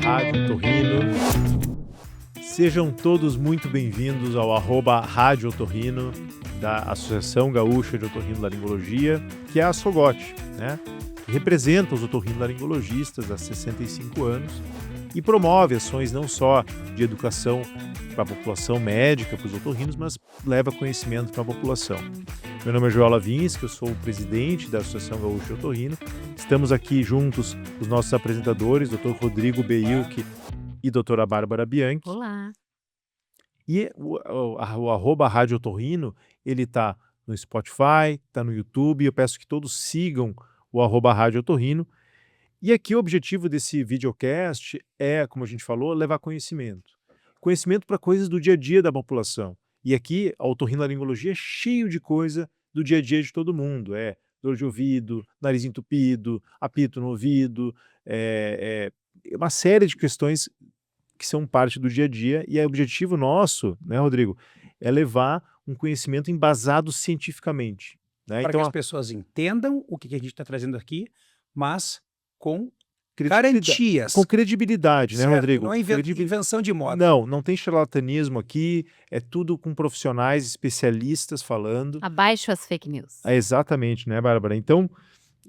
Rádio Otorrino. Sejam todos muito bem-vindos ao @Rádio Otorrino da Associação Gaúcha de Otorrinolaringologia, que é a ASOGOT, né? Que representa os otorrinolaringologistas há 65 anos e promove ações não só de educação para a população médica, para os otorrinos, mas leva conhecimento para a população. Meu nome é Joel Lavinsky, eu sou o presidente da Associação Gaúcha de Otorrino. Estamos aqui juntos os nossos apresentadores, Dr. Rodrigo Beilke e doutora Bárbara Bianchi. Olá. E o Rádio Otorrino, ele está no Spotify, está no YouTube. Eu peço que todos sigam o Rádio Otorrino. E aqui o objetivo desse videocast é, como a gente falou, levar conhecimento. Conhecimento para coisas do dia a dia da população. E aqui a otorrinolaringologia é cheio de coisa do dia a dia de todo mundo. É dor de ouvido, nariz entupido, apito no ouvido, uma série de questões que são parte do dia a dia. E o objetivo nosso, né, Rodrigo, é levar um conhecimento embasado cientificamente. Né? Para então, que as pessoas entendam o que a gente está trazendo aqui, mas com credibilidade, garantias. com credibilidade, né, Certo? Rodrigo? Não é invenção de moda. Não tem charlatanismo aqui, é tudo com profissionais especialistas falando. Abaixo as fake news. Exatamente, né, Bárbara? Então,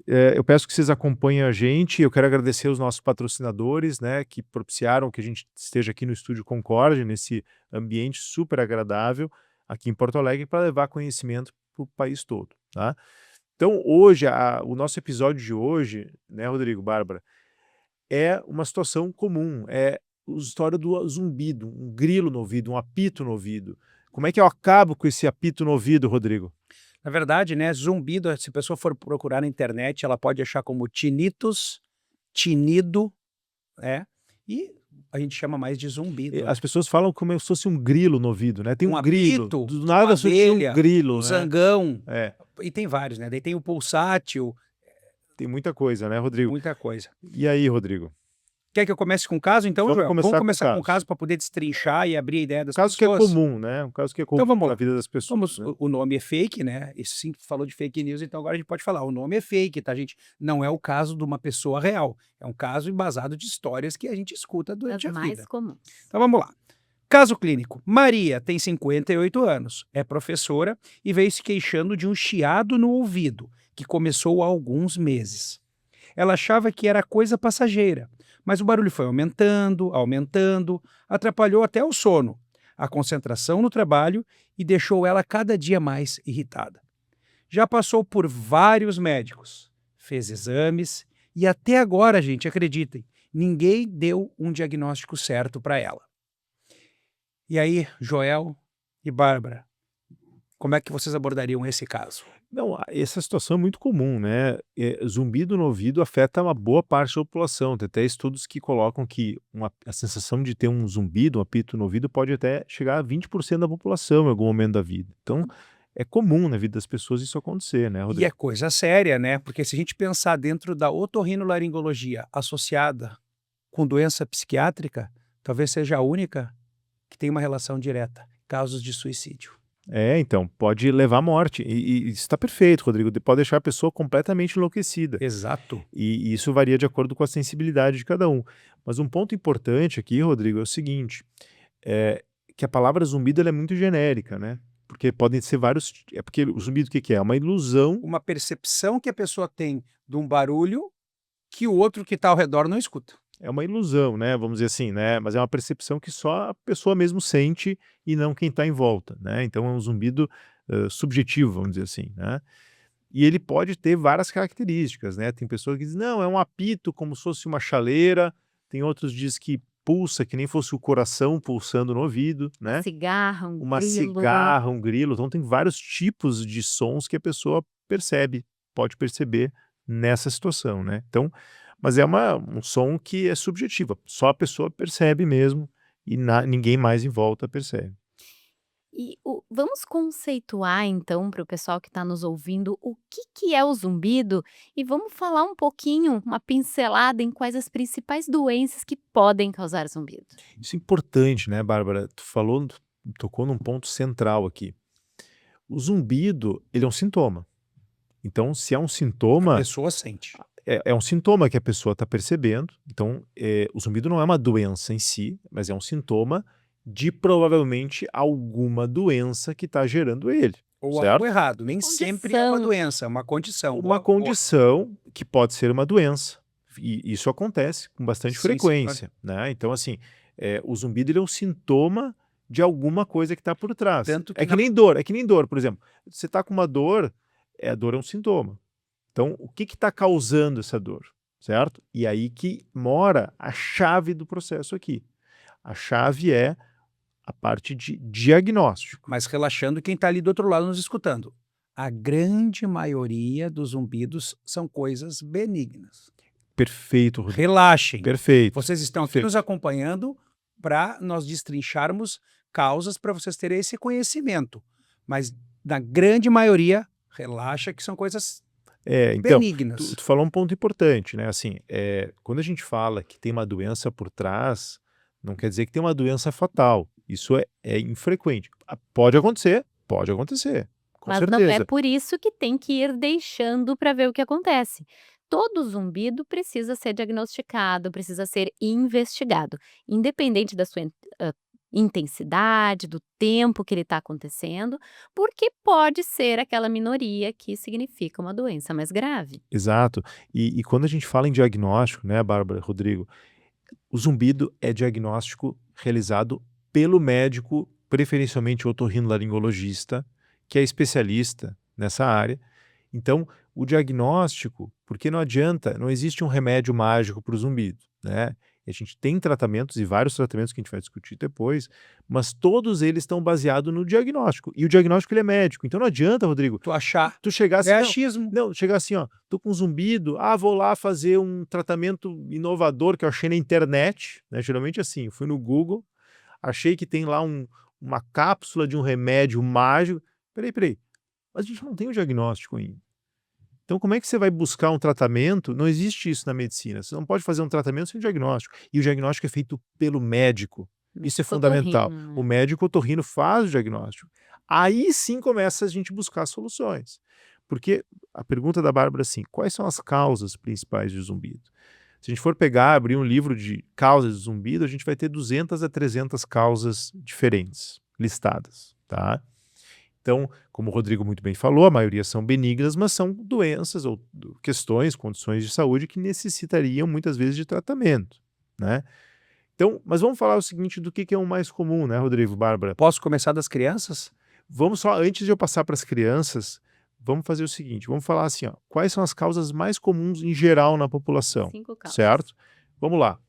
eu peço que vocês acompanhem a gente. Eu quero agradecer os nossos patrocinadores, né, que propiciaram que a gente esteja aqui no Estúdio Concórdia, nesse ambiente super agradável aqui em Porto Alegre, para levar conhecimento para o país todo, tá? Então, hoje, o nosso episódio de hoje, né, Rodrigo, Bárbara, é uma situação comum, é a história do zumbido, um grilo no ouvido, um apito no ouvido. Como é que eu acabo com esse apito no ouvido, Rodrigo? Na verdade, né, zumbido, se a pessoa for procurar na internet, ela pode achar como tinnitus, tinido, e a gente chama mais de zumbido. As pessoas falam como se fosse um grilo no ouvido, né? Tem um grilo, apito, do nada surge um grilo, né? zangão, É. E tem vários, né? Daí tem o pulsátil. Tem muita coisa, né, Rodrigo? Muita coisa. E aí, Rodrigo? Quer que eu comece com o caso, então, Vamos Joel? começar Vamos com começar o com o caso para poder destrinchar e abrir a ideia das Um caso pessoas. que é comum, né? Um caso que é comum Então, vamos na lá. vida das pessoas. Vamos, né? o nome é fake, né? Isso sim falou de fake news, então agora a gente pode falar. O nome é fake, tá, gente? Não é o caso de uma pessoa real. É um caso embasado de histórias que a gente escuta durante As a mais vida. comuns. Então vamos lá. Caso clínico. Maria tem 58 anos, é professora e veio se queixando de um chiado no ouvido, que começou há alguns meses. Ela achava que era coisa passageira, mas o barulho foi aumentando, atrapalhou até o sono, a concentração no trabalho e deixou ela cada dia mais irritada. Já passou por vários médicos, fez exames e até agora, gente, acreditem, ninguém deu um diagnóstico certo para ela. E aí, Joel e Bárbara, como é que vocês abordariam esse caso? Não, essa situação é muito comum, né? Zumbido no ouvido afeta uma boa parte da população. Tem até estudos que colocam que a sensação de ter um zumbido, um apito no ouvido, pode até chegar a 20% da população em algum momento da vida. Então, é comum na vida das pessoas isso acontecer, né, Rodrigo? E é coisa séria, né? Porque se a gente pensar dentro da otorrinolaringologia associada com doença psiquiátrica, talvez seja a única que tem uma relação direta, casos de suicídio. Então, pode levar à morte. E isso está perfeito, Rodrigo. Pode deixar a pessoa completamente enlouquecida. Exato. E isso varia de acordo com a sensibilidade de cada um. Mas um ponto importante aqui, Rodrigo, é o seguinte, que a palavra zumbido ela é muito genérica, né? Porque podem ser vários... porque o zumbido o que é? É uma ilusão. Uma percepção que a pessoa tem de um barulho que o outro que está ao redor não escuta. É uma ilusão, né? Vamos dizer assim, né? Mas é uma percepção que só a pessoa mesmo sente e não quem está em volta, né? Então é um zumbido subjetivo, vamos dizer assim, né? E ele pode ter várias características, né? Tem pessoas que dizem, não, é um apito como se fosse uma chaleira. Tem outros que dizem que pulsa, que nem fosse o coração pulsando no ouvido, né? Cigarra, um Uma grilo. cigarra, um grilo. Então tem vários tipos de sons que a pessoa pode perceber nessa situação, né? Então, mas é um som que é subjetivo, só a pessoa percebe mesmo e ninguém mais em volta percebe. E vamos conceituar, então, para o pessoal que está nos ouvindo, o que é o zumbido e vamos falar um pouquinho, uma pincelada em quais as principais doenças que podem causar zumbido. Isso é importante, né, Bárbara? Tu falou tocou num ponto central aqui. O zumbido, ele é um sintoma. Então, se é um A sintoma, pessoa sente. é um sintoma que a pessoa está percebendo. Então, o zumbido não é uma doença em si, mas é um sintoma de provavelmente alguma doença que está gerando ele, Ou certo? algo errado. Nem sempre é uma Condição. doença, é uma condição. Uma condição que pode ser uma doença. E isso acontece com bastante Sim, sim, frequência, né? Então, assim, o zumbido ele é um sintoma de alguma coisa que está por trás. Tanto que É que nem dor, por exemplo. Você está com uma dor, a dor é um sintoma. Então, o que está causando essa dor, certo? E aí que mora a chave do processo aqui. A chave é a parte de diagnóstico. Mas relaxando quem está ali do outro lado nos escutando. A grande maioria dos zumbidos são coisas benignas. Perfeito, Rodrigo. Relaxem. Perfeito. Vocês estão aqui Perfeito. nos acompanhando para nós destrincharmos causas para vocês terem esse conhecimento. Mas, na grande maioria, relaxa que são coisas Então, benignas. tu falou um ponto importante, né? Assim, quando a gente fala que tem uma doença por trás, não quer dizer que tem uma doença fatal. Isso é infrequente. Pode acontecer, com Mas não, certeza. é por isso que tem que ir deixando para ver o que acontece. Todo zumbido precisa ser diagnosticado, precisa ser investigado, independente da sua intensidade, do tempo que ele está acontecendo, porque pode ser aquela minoria que significa uma doença mais grave. Exato. E quando a gente fala em diagnóstico, né, Bárbara, Rodrigo, o zumbido é diagnóstico realizado pelo médico, preferencialmente otorrinolaringologista, que é especialista nessa área. Então, o diagnóstico, porque não adianta, não existe um remédio mágico para o zumbido, né? E a gente tem tratamentos e vários tratamentos que a gente vai discutir depois, mas todos eles estão baseados no diagnóstico. E o diagnóstico ele é médico. Então não adianta, Rodrigo, Tu achar. tu chegar assim, É não, achismo. não, chegar assim, ó, tô com zumbido, vou lá fazer um tratamento inovador que eu achei na internet, né? Geralmente assim, fui no Google, achei que tem lá uma cápsula de um remédio mágico. Peraí, mas a gente não tem o diagnóstico ainda. Então, como é que você vai buscar um tratamento? Não existe isso na medicina. Você não pode fazer um tratamento sem diagnóstico. E o diagnóstico é feito pelo médico. Isso é fundamental. Otorrino, né? O médico otorrino faz o diagnóstico. Aí sim começa a gente buscar soluções. Porque a pergunta da Bárbara é assim, quais são as causas principais de zumbido? Se a gente for abrir um livro de causas de zumbido, a gente vai ter 200 a 300 causas diferentes listadas, tá? Então, como o Rodrigo muito bem falou, a maioria são benignas, mas são doenças ou questões, condições de saúde que necessitariam muitas vezes de tratamento, né? Então, mas vamos falar o seguinte do que é o mais comum, né, Rodrigo, Bárbara? Posso começar das crianças? Vamos só, antes de eu passar para as crianças, vamos fazer o seguinte, vamos falar assim, ó, quais são as causas mais comuns em geral na população, 5 causas. certo? Vamos lá.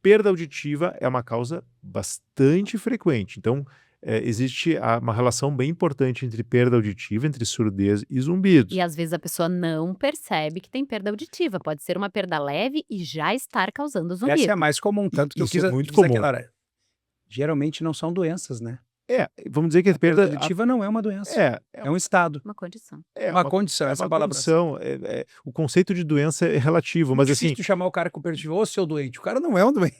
Perda auditiva é uma causa bastante frequente, então existe uma relação bem importante entre perda auditiva, entre surdez e zumbidos. E às vezes a pessoa não percebe que tem perda auditiva. Pode ser uma perda leve e já estar causando Essa zumbido. é a mais comum, tanto que eu Isso é quis muito dizer comum. aquela hora. Geralmente não são doenças, né? Vamos dizer que a Perda perda auditiva não é uma doença. É um estado. Uma condição. Uma condição, essa uma palavra. condição, o conceito de doença é relativo, mas Difícil assim, tu chamar o cara com perda auditiva, ô seu doente. O cara não é um doente.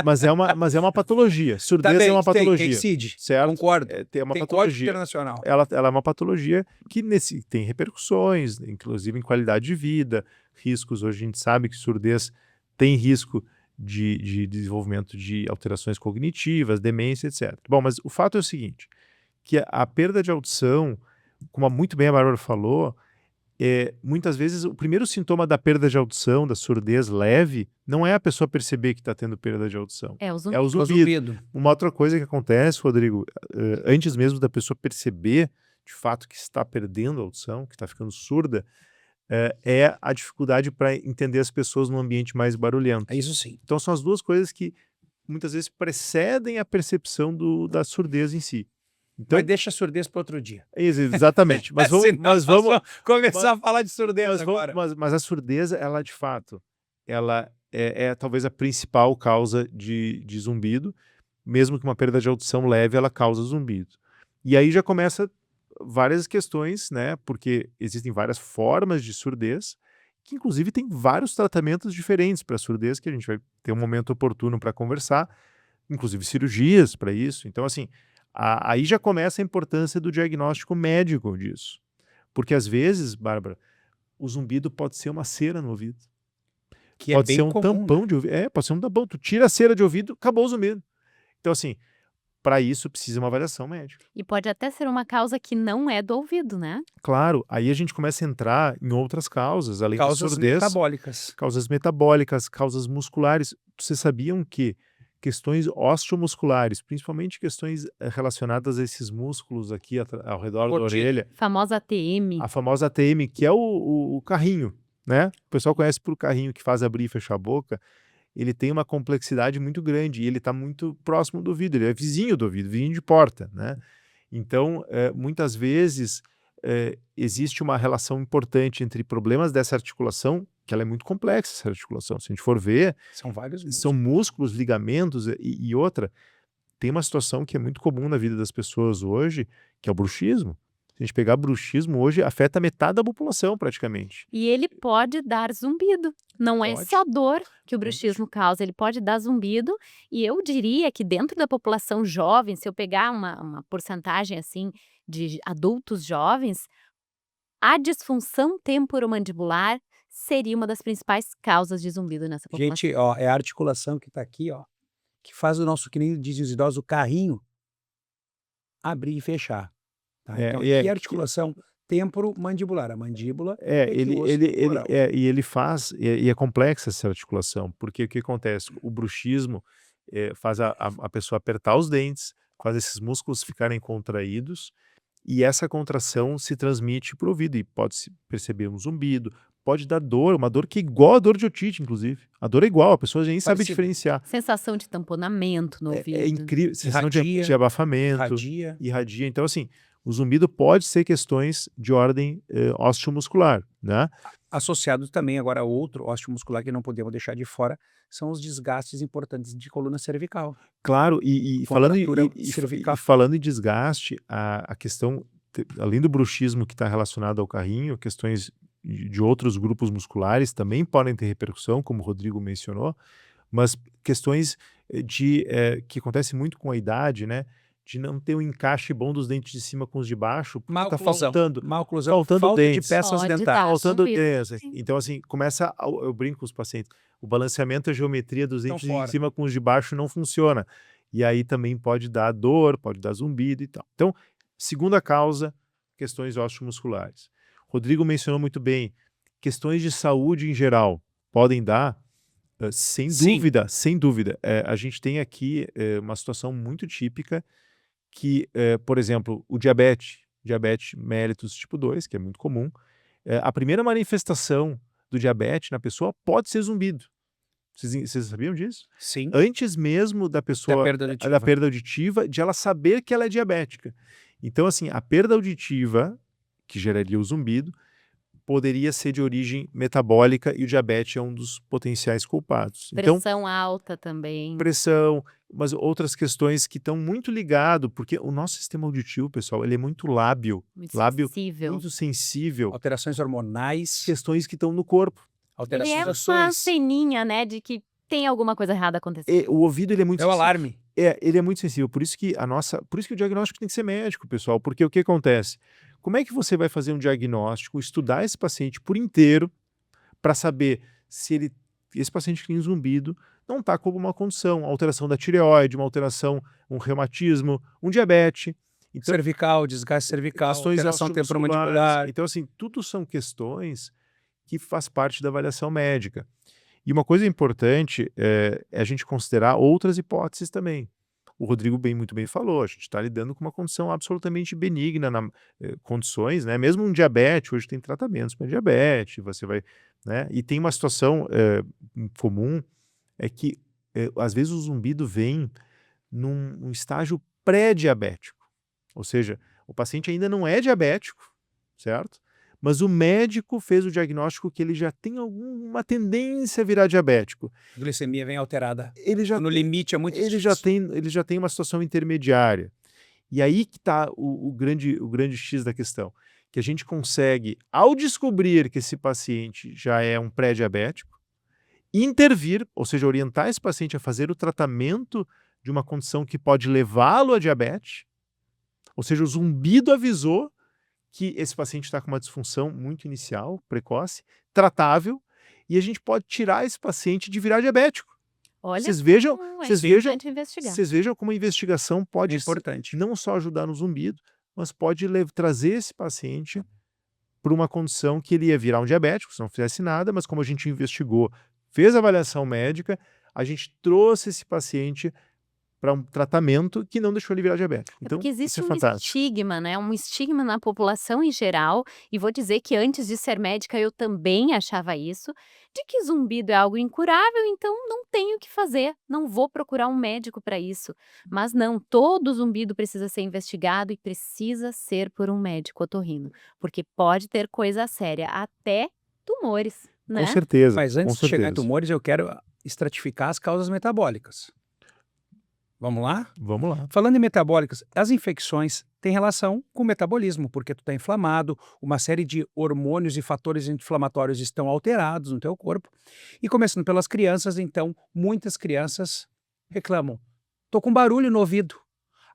mas é uma patologia. Surdez Também é uma tem patologia, CID, certo? concordo. Tem uma Tem código patologia. internacional. Ela é uma patologia que tem repercussões, inclusive em qualidade de vida, riscos. Hoje a gente sabe que surdez tem risco de desenvolvimento de alterações cognitivas, demência, etc. Bom, mas o fato é o seguinte, que a perda de audição, como muito bem a Bárbara falou, muitas vezes o primeiro sintoma da perda de audição, da surdez leve, não é a pessoa perceber que está tendo perda de audição. É o É o zumbido. zumbido. Uma outra coisa que acontece, Rodrigo, antes mesmo da pessoa perceber de fato que está perdendo a audição, que está ficando surda, é a dificuldade para entender as pessoas num ambiente mais barulhento. É isso sim. Então são as duas coisas que muitas vezes precedem a percepção da surdez em si. Então, Mas deixa a surdez para outro dia. exatamente. Mas vamos, Senão mas vamos nós começar a falar de surdez mas, agora. mas a surdez, ela de fato, ela é talvez a principal causa de zumbido, mesmo que uma perda de audição leve, ela causa zumbido. E aí já começa várias questões, né? Porque existem várias formas de surdez, que inclusive tem vários tratamentos diferentes para surdez, que a gente vai ter um momento oportuno para conversar. inclusive cirurgias para isso. Então, assim, aí já começa a importância do diagnóstico médico disso. Porque às vezes, Bárbara, o zumbido pode ser uma cera no ouvido. Que é Pode ser bem um comum, tampão né? de ouvido. Pode ser um tampão. Tu tira a cera de ouvido, acabou o zumbido. Então, assim, para isso precisa uma avaliação médica. E pode até ser uma causa que não é do ouvido, né? Claro, aí a gente começa a entrar em outras causas, além da Causas surdez, metabólicas. causas metabólicas, causas musculares. Vocês sabiam que questões osteomusculares, principalmente questões relacionadas a esses músculos aqui ao redor da Cortiço. orelha, Famosa ATM. a famosa ATM, que é o carrinho, né? O pessoal conhece por carrinho que faz abrir e fechar a boca. Ele tem uma complexidade muito grande e ele está muito próximo do ouvido, ele é vizinho do ouvido, vizinho de porta, né? Então, muitas vezes, existe uma relação importante entre problemas dessa articulação, que ela é muito complexa, essa articulação. Se a gente for ver, São vários são músculos, ligamentos e outra. Tem uma situação que é muito comum na vida das pessoas hoje, que é o bruxismo. Se a gente pegar bruxismo hoje, afeta metade da população praticamente. E ele pode dar zumbido. Não é Pode. só dor que o bruxismo causa, ele pode dar zumbido. E eu diria que dentro da população jovem, se eu pegar uma porcentagem assim de adultos jovens, a disfunção temporomandibular seria uma das principais causas de zumbido nessa população. Gente, ó, é a articulação que tá aqui, ó, que faz o nosso, que nem dizem os idosos, o carrinho abrir e fechar. Tá? Então, aqui é a articulação temporomandibular, a mandíbula que o osso temporal. E ele faz, e é complexa essa articulação, porque o que acontece? O bruxismo faz a pessoa apertar os dentes, faz esses músculos ficarem contraídos, e essa contração se transmite para o ouvido, e pode-se perceber um zumbido, pode dar dor, uma dor que é igual a dor de otite, inclusive. A dor é igual, a pessoa nem sabe Parecida. diferenciar. Sensação de tamponamento no ouvido. É incrível, sensação de Irradia, abafamento, irradia. Então, assim, o zumbido pode ser questões de ordem osteomuscular, né? Associado também agora a outro osteomuscular que não podemos deixar de fora, são os desgastes importantes de coluna cervical. Claro, Contratura cervical. falando em desgaste, a questão, além do bruxismo que está relacionado ao carrinho, questões de outros grupos musculares também podem ter repercussão, como o Rodrigo mencionou, mas questões que acontecem muito com a idade, né? De não ter um encaixe bom dos dentes de cima com os de baixo, porque Má tá oclusão, faltando falta dentes. de peças Pode dentárias. dar faltando zumbido, dentes. sim. Então, assim, eu brinco com os pacientes, o balanceamento e a geometria dos Estão dentes de fora. cima com os de baixo não funciona. E aí também pode dar dor, pode dar zumbido e tal. Então, segunda causa, questões osteomusculares. Rodrigo mencionou muito bem, questões de saúde em geral podem dar, sem Sim. dúvida, sem dúvida. A gente tem aqui uma situação muito típica que, por exemplo, o diabetes mellitus tipo 2, que é muito comum, a primeira manifestação do diabetes na pessoa pode ser zumbido. Vocês sabiam disso? Sim. Antes mesmo da pessoa, da perda auditiva, de ela saber que ela é diabética. Então, assim, a perda auditiva, que geraria o zumbido, poderia ser de origem metabólica e o diabetes é um dos potenciais culpados. Então, Pressão alta também. pressão, mas outras questões que estão muito ligadas, porque o nosso sistema auditivo, pessoal, ele é muito lábil, Muito lábil, sensível. muito sensível, Alterações hormonais, questões que estão no corpo. Ele alterações é uma ações. anteninha, né, de que tem alguma coisa errada acontecendo. O ouvido, ele é muito É o sensível. alarme. Ele é muito sensível, por isso que o diagnóstico tem que ser médico, pessoal, porque o que acontece? Como é que você vai fazer um diagnóstico, estudar esse paciente por inteiro, para saber se esse paciente que tem zumbido não está com alguma condição, alteração da tireoide, uma alteração, um reumatismo, um diabetes. Então, Cervical, desgaste cervical, questões alteração osteomusculares. temporomandibular. Então, assim, tudo são questões que faz parte da avaliação médica. E uma coisa importante é a gente considerar outras hipóteses também. O Rodrigo muito bem falou, a gente está lidando com uma condição absolutamente benigna, condições, né? Mesmo um diabetes, hoje tem tratamentos para diabetes, você vai, né? E tem uma situação comum, é que às vezes o zumbido vem num estágio pré-diabético, ou seja, o paciente ainda não é diabético, certo? Mas o médico fez o diagnóstico que ele já tem alguma tendência a virar diabético. A glicemia vem alterada. Ele já No limite é muito ele já tem uma situação intermediária. E aí que está o grande X da questão, que a gente consegue, ao descobrir que esse paciente já é um pré-diabético, intervir, ou seja, orientar esse paciente a fazer o tratamento de uma condição que pode levá-lo a diabetes, ou seja, o zumbido avisou que esse paciente está com uma disfunção muito inicial, precoce, tratável, e a gente pode tirar esse paciente de virar diabético. Olha Vocês vejam, como é vocês vejam, importante investigar. vocês vejam como a investigação É pode importante. não só ajudar no zumbido, mas pode trazer esse paciente para uma condição que ele ia virar um diabético, se não fizesse nada, mas como a gente investigou, fez a avaliação médica, a gente trouxe esse paciente para um tratamento que não deixou ele virar diabético. É Então, porque isso existe é um fantástico. estigma, né? Um estigma na população em geral, e vou dizer que antes de ser médica eu também achava isso, de que zumbido é algo incurável, então não tenho o que fazer, não vou procurar um médico para isso. Mas não, todo zumbido precisa ser investigado e precisa ser por um médico otorrino, porque pode ter coisa séria, até tumores, Com né? certeza, Mas com antes de chegar em certeza. tumores, eu quero estratificar as causas metabólicas. Vamos lá? Vamos lá. Falando em metabólicas, as infecções têm relação com o metabolismo, porque tu está inflamado, uma série de hormônios e fatores inflamatórios estão alterados no teu corpo. E começando pelas crianças, então, muitas crianças reclamam. Tô com barulho no ouvido.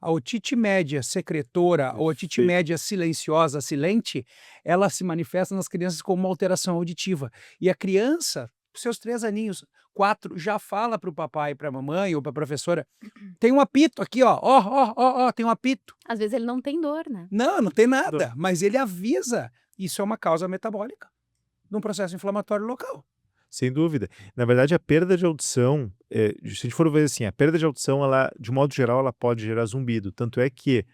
A otite média secretora, a otite Perfeito. média silenciosa, silente, ela se manifesta nas crianças como uma alteração auditiva. E a criança, seus 3 aninhos, 4, já fala para o papai, para a mamãe ou para a professora, tem um apito aqui, ó, tem um apito. Às vezes ele não tem dor, né? Não tem nada, mas ele avisa. Isso é uma causa metabólica, num processo inflamatório local. Sem dúvida. Na verdade, a perda de audição, se a gente for ver assim, a perda de audição, ela, de modo geral, ela pode gerar zumbido. Tanto é que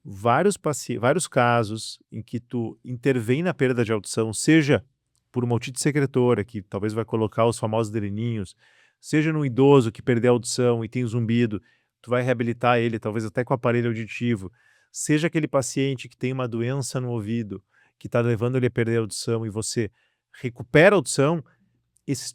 vários casos em que tu intervém na perda de audição, seja por uma otite secretora, que talvez vai colocar os famosos delininhos, seja num idoso que perdeu a audição e tem zumbido, tu vai reabilitar ele, talvez até com aparelho auditivo, seja aquele paciente que tem uma doença no ouvido, que está levando ele a perder a audição e você recupera a audição,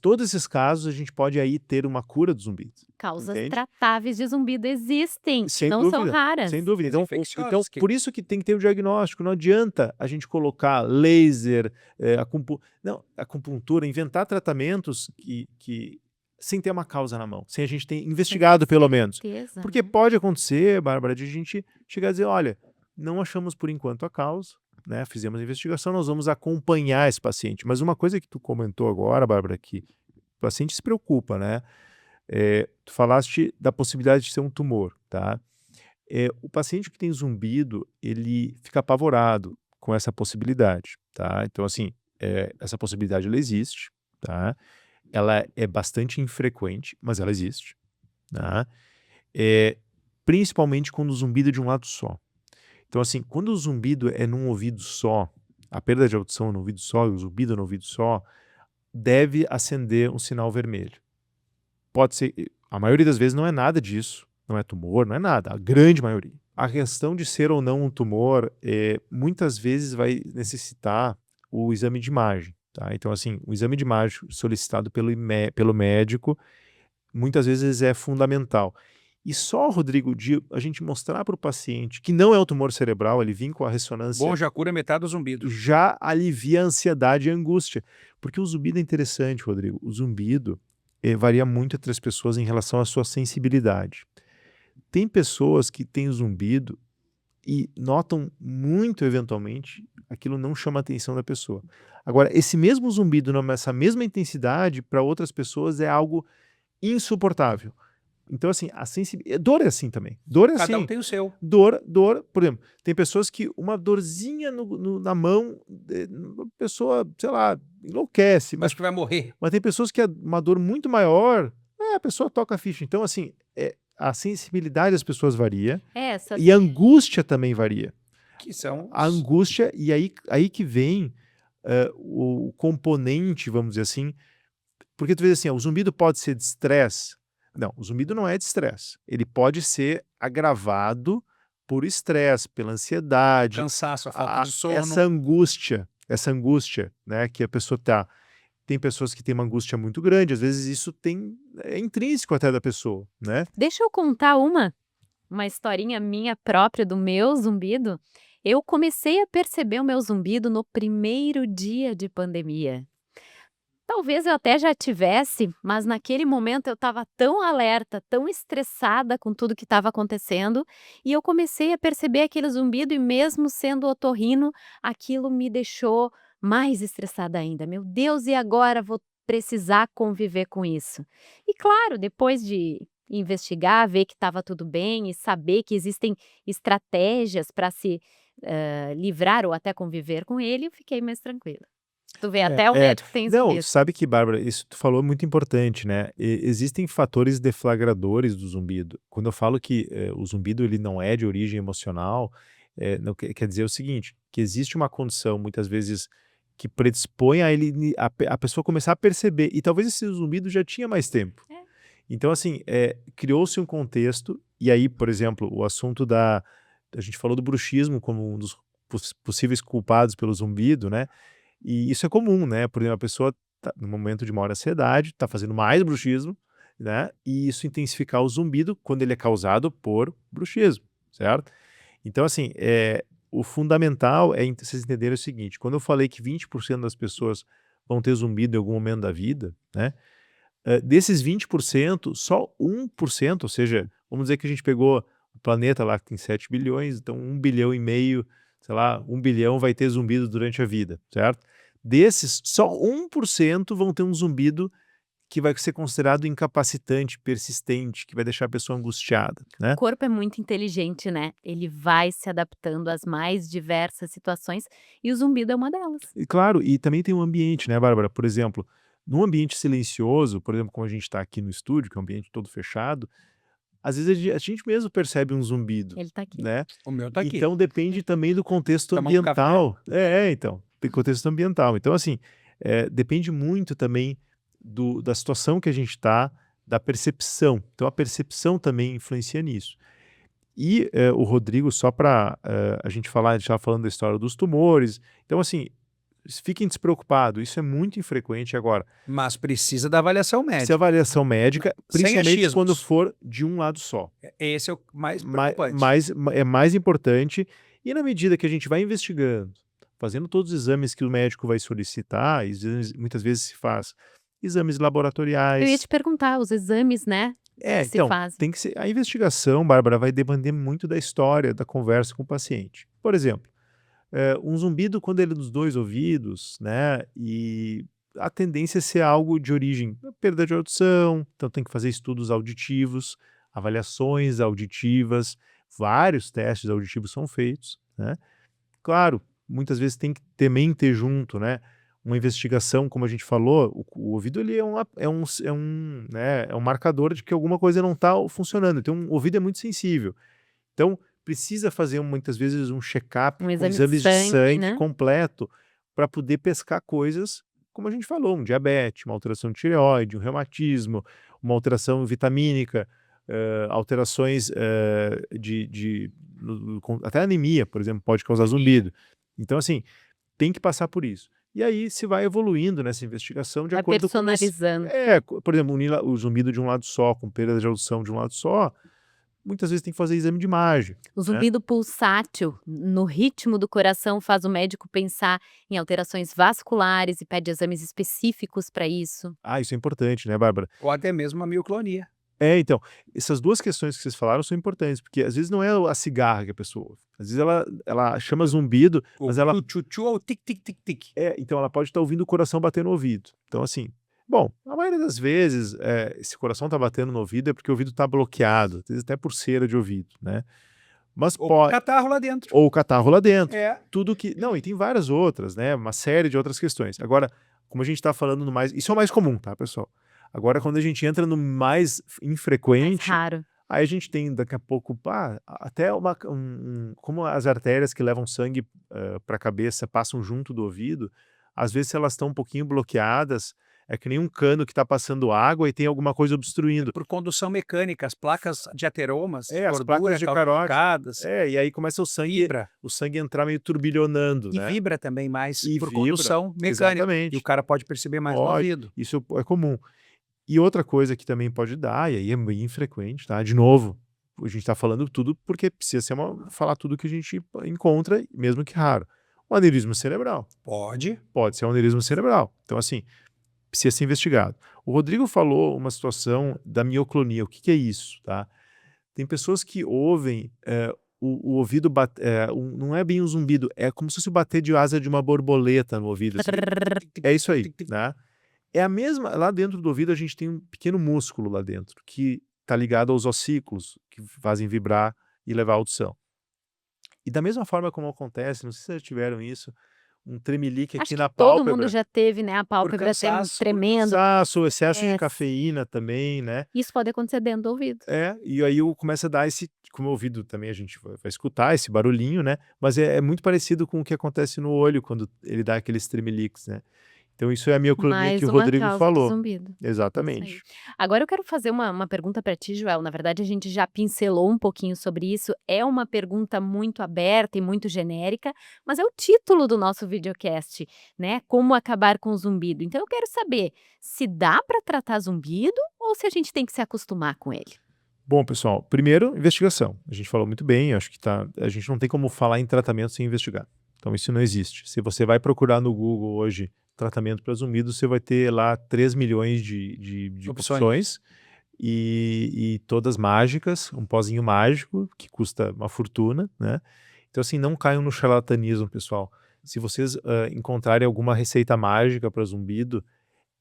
todos esses casos a gente pode aí ter uma cura do zumbido. Causas Entende? tratáveis de zumbido existem, Sem não são dúvida, raras. sem dúvida. Os Então, infecciosos que- por isso que tem que ter o diagnóstico. Não adianta a gente colocar laser, acupuntura, inventar tratamentos que sem ter uma causa na mão, sem a gente ter investigado pelo menos. Certeza, Porque né? pode acontecer, Bárbara, de a gente chegar a dizer, olha, não achamos por enquanto a causa, né? Fizemos a investigação, nós vamos acompanhar esse paciente. Mas uma coisa que tu comentou agora, Bárbara, que o paciente se preocupa, né? Tu falaste da possibilidade de ser um tumor, tá? O paciente que tem zumbido, ele fica apavorado com essa possibilidade, tá? Então, assim, essa possibilidade ela existe, tá? Ela é bastante infrequente, mas ela existe, tá? Principalmente quando o zumbido é de um lado só. Então, assim, quando o zumbido é num ouvido só, a perda de audição é no ouvido só e o zumbido é no ouvido só, deve acender um sinal vermelho. Pode ser, a maioria das vezes não é nada disso, não é tumor, não é nada, a grande maioria. A questão de ser ou não um tumor, muitas vezes vai necessitar o exame de imagem, tá? Então, assim, o exame de imagem solicitado pelo médico, muitas vezes é fundamental. E só, Rodrigo, de a gente mostrar para o paciente que não é um tumor cerebral, ele vir com a ressonância, Bom, já cura metade do zumbido. já alivia a ansiedade e a angústia. Porque o zumbido é interessante, Rodrigo. O zumbido varia muito entre as pessoas em relação à sua sensibilidade. Tem pessoas que têm zumbido e notam muito eventualmente, aquilo não chama a atenção da pessoa. Agora, esse mesmo zumbido, nessa mesma intensidade, para outras pessoas é algo insuportável. Então, assim, dor é assim também. Dor é Cada um assim. tem o seu. Dor, por exemplo, tem pessoas que uma dorzinha na mão, a pessoa, sei lá, enlouquece, Mas que vai morrer. mas tem pessoas que é uma dor muito maior, a pessoa toca a ficha. Então, assim, a sensibilidade das pessoas varia Essa e a angústia também varia. Que são A angústia, e aí que vem o componente, vamos dizer assim, porque tu vê assim, o zumbido pode ser de estresse. Não, o zumbido não é de estresse. Ele pode ser agravado por estresse, pela ansiedade, cansaço, a falta de sono. essa angústia, né, que a pessoa tá. Tem pessoas que têm uma angústia muito grande, às vezes isso é intrínseco até da pessoa, né? Deixa eu contar uma historinha minha própria do meu zumbido. Eu comecei a perceber o meu zumbido no primeiro dia de pandemia. Talvez eu até já tivesse, mas naquele momento eu estava tão alerta, tão estressada com tudo que estava acontecendo, e eu comecei a perceber aquele zumbido e mesmo sendo otorrino, aquilo me deixou mais estressada ainda. Meu Deus, e agora vou precisar conviver com isso. E claro, depois de investigar, ver que estava tudo bem e saber que existem estratégias para se livrar ou até conviver com ele, eu fiquei mais tranquila. Tu vê, até o médico tem Não, zumbido. sabe que, Bárbara, isso que tu falou é muito importante, né? Existem fatores deflagradores do zumbido. Quando eu falo que o zumbido ele não é de origem emocional, não quer dizer o seguinte, que existe uma condição, muitas vezes, que predispõe a ele, a pessoa começar a perceber, e talvez esse zumbido já tinha mais tempo. É. Então, assim, criou-se um contexto, e aí, por exemplo, o assunto a gente falou do bruxismo como um dos possíveis culpados pelo zumbido, né? E isso é comum, né? Por exemplo, a pessoa tá no momento de maior ansiedade, está fazendo mais bruxismo, né? E isso intensificar o zumbido quando ele é causado por bruxismo, certo? Então, assim, o fundamental é vocês entenderem o seguinte: quando eu falei que 20% das pessoas vão ter zumbido em algum momento da vida, né? Desses 20%, só 1%, ou seja, vamos dizer que a gente pegou o planeta lá que tem 7 bilhões, então 1,5 bilhão, sei lá, 1 bilhão vai ter zumbido durante a vida, certo? Desses, só 1% vão ter um zumbido que vai ser considerado incapacitante, persistente, que vai deixar a pessoa angustiada, O né? corpo é muito inteligente, né? Ele vai se adaptando às mais diversas situações e o zumbido é uma delas. E claro, e também tem um ambiente, né, Bárbara? Por exemplo, num ambiente silencioso, por exemplo, como a gente está aqui no estúdio, que é um ambiente todo fechado, às vezes a gente mesmo percebe um zumbido, Ele tá aqui. né? O meu tá aqui. Então depende também do contexto Tomar um café. ambiental. Então, tem contexto ambiental. Então, assim, depende muito também da situação que a gente está, da percepção. Então, a percepção também influencia nisso. E o Rodrigo, só para a gente falar, a gente estava falando da história dos tumores. Então, assim, fiquem despreocupados, isso é muito infrequente agora. Mas precisa da avaliação Se a médica. avaliação médica, Sem principalmente achismos. quando for de um lado só. Esse é o mais Ma- preocupante. é mais importante, e na medida que a gente vai investigando, fazendo todos os exames que o médico vai solicitar, muitas vezes se faz exames Eu ia laboratoriais. te perguntar, os exames, né? Que se Então, fazem. tem que ser. A investigação, Bárbara, vai depender muito da história, da conversa com o paciente. Por exemplo, um zumbido quando ele é dos dois ouvidos, né? E a tendência é ser algo de origem, perda de audição, então tem que fazer estudos auditivos, avaliações auditivas, vários testes auditivos são feitos, né? Claro, muitas vezes tem que também ter junto, né, uma investigação, como a gente falou, o ouvido ele é um marcador de que alguma coisa não está funcionando, então o ouvido é muito sensível. Então, precisa fazer muitas vezes um check-up Um com exame de exames de sangue, sangue né? completo para poder pescar coisas, como a gente falou, um diabetes, uma alteração de tireoide, um reumatismo, uma alteração vitamínica, alterações até anemia, por exemplo, pode causar zumbido. Então, assim, tem que passar por isso. E aí se vai evoluindo nessa investigação de Vai acordo com personalizando. por exemplo, o zumbido de um lado só, com perda de audição de um lado só, muitas vezes tem que fazer exame de imagem, O né? zumbido pulsátil, no ritmo do coração, faz o médico pensar em alterações vasculares e pede exames específicos para isso. Isso é importante, né, Bárbara? Ou até mesmo a mioclonia. Então, essas duas questões que vocês falaram são importantes, porque às vezes não é a cigarra que a pessoa ouve. Às vezes ela chama zumbido, O mas ela tchu-tchu-tchu ou tic-tic-tic-tic. então ela pode estar ouvindo o coração bater no ouvido. Então, assim, bom, a maioria das vezes, esse coração tá batendo no ouvido é porque o ouvido está bloqueado, às vezes até por cera de ouvido, né? Mas Ou catarro lá dentro. ou catarro lá dentro. É. Tudo que. Não, e tem várias outras, né? Uma série de outras questões. Agora, como a gente está falando no mais. Isso é o mais comum, tá, pessoal? Agora, quando a gente entra no mais Mais infrequente, raro. aí a gente tem daqui a pouco, até como as artérias que levam sangue para a cabeça passam junto do ouvido, às vezes se elas estão um pouquinho bloqueadas, é que nem um cano que está passando água e tem alguma coisa obstruindo. Por condução mecânica, as placas de ateromas, As gordura placas de carótida. calcificadas, E aí começa vibra. o sangue entrar meio turbilhonando, E né? vibra também mais E por vibra, condução mecânica. exatamente. E o cara pode perceber mais no Pode. ouvido. Isso é comum. E outra coisa que também pode dar, e aí é bem infrequente, tá? De novo, a gente tá falando tudo porque precisa ser falar tudo que a gente encontra, mesmo que raro. Um aneurisma cerebral. Pode. Pode ser um aneurisma cerebral. Então, assim, precisa ser investigado. O Rodrigo falou uma situação da mioclonia. O que é isso, tá? Tem pessoas que ouvem o ouvido não é bem um zumbido, é como se fosse o bater de asa de uma borboleta no ouvido. Assim. É isso aí, né? É a mesma. Lá dentro do ouvido a gente tem um pequeno músculo lá dentro que está ligado aos ossículos que fazem vibrar e levar a audição. E da mesma forma como acontece, não sei se vocês já tiveram isso, um tremelique Acho aqui que na todo mundo pálpebra. já teve, né, a pálpebra cansaço, tremendo. Cansaço, excesso de É, cafeína também, né? Isso pode acontecer dentro do ouvido. E aí começa a dar esse, como o ouvido também a gente vai escutar esse barulhinho, né? Mas é muito parecido com o que acontece no olho quando ele dá aqueles tremeliques, né? Então isso é a mioclonia que Mais o uma Rodrigo causa do falou. zumbido. Isso aí. Exatamente. Agora eu quero fazer uma pergunta para ti, Joel. Na verdade, a gente já pincelou um pouquinho sobre isso. É uma pergunta muito aberta e muito genérica, mas é o título do nosso videocast, né? Como acabar com o zumbido. Então eu quero saber se dá para tratar zumbido ou se a gente tem que se acostumar com ele. Bom, pessoal, primeiro, investigação. A gente falou muito bem, acho que a gente não tem como falar em tratamento sem investigar. Então isso não existe. Se você vai procurar no Google hoje tratamento para zumbido, você vai ter lá 3 milhões de opções e todas mágicas, um pozinho mágico que custa uma fortuna, né? Então assim, não caiam no charlatanismo, pessoal. Se vocês encontrarem alguma receita mágica para zumbido,